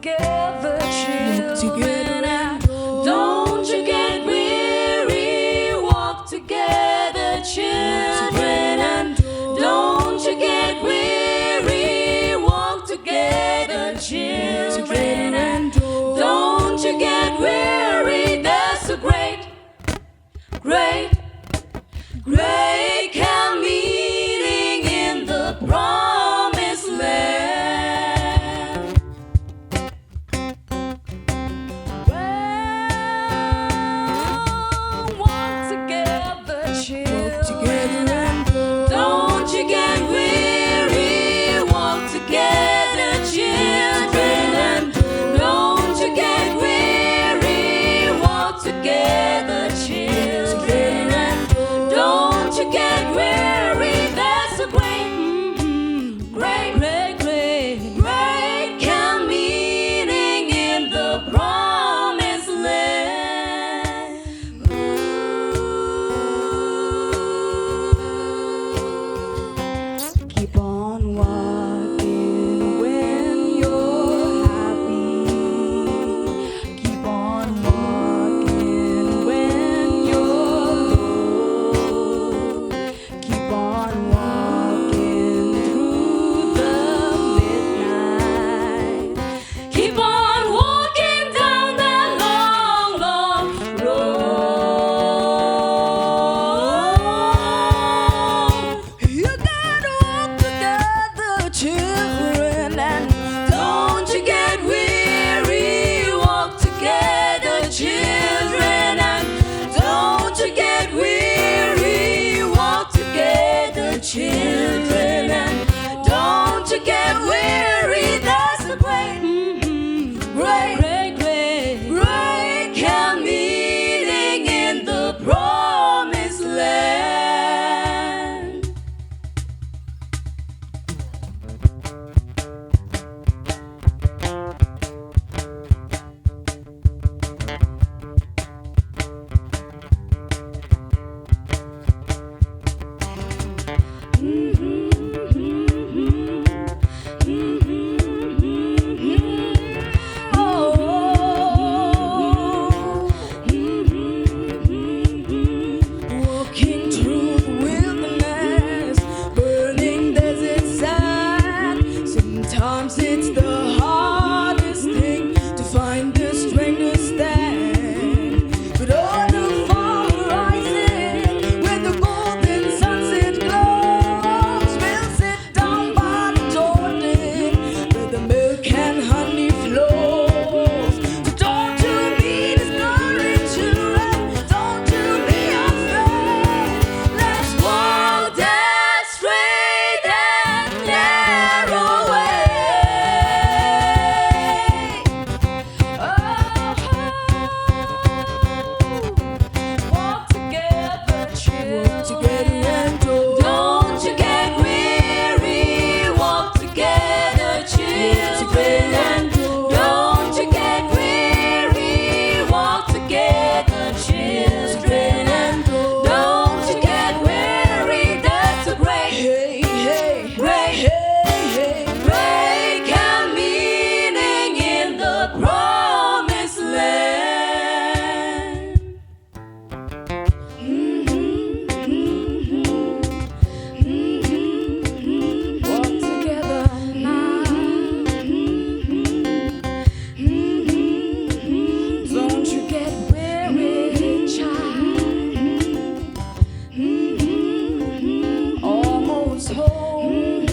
together, children, and don't you get weary. Walk together, children, and don't you get weary. Walk together, children, and don't you get weary. There's a great camp meeting in the promised land. Well, walk together, children, and don't you get weary. Walk together, children, and don't you get weary. Walk together, children, and don't you get weary. There's a great camp meeting in the promised land. Keep on walking when you're happy. Keep on walking when you're low. Keep on walking through the midnight. Keep on walking down that long road. You gotta walk together, children, and don't you get weary. Walk together, children, and don't you get weary. Walk together, children, and don't you get weary. There's a great camp meeting in the promised land. Walking through the wilderness, burning desert sand. Sometimes it's the hardest thing to find the strength to stand. But on the far horizon, where the golden sunset glows, we'll sit down by the Jordan, where the milk and honey flows. So don't you be discouraged, children. Don't you be afraid. Let's walk that straight and narrow way. Walk together, children, and don't you get weary. Walk together, children, and don't you get weary. Walk together, children, and don't you get weary. That's a great camp meeting in the promised land. Walk together now. Don't you get weary, child. Almost home.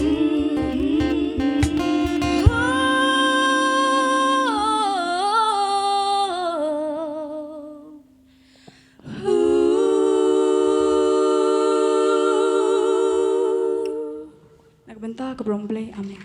Nagbenta ke Brombley, amin.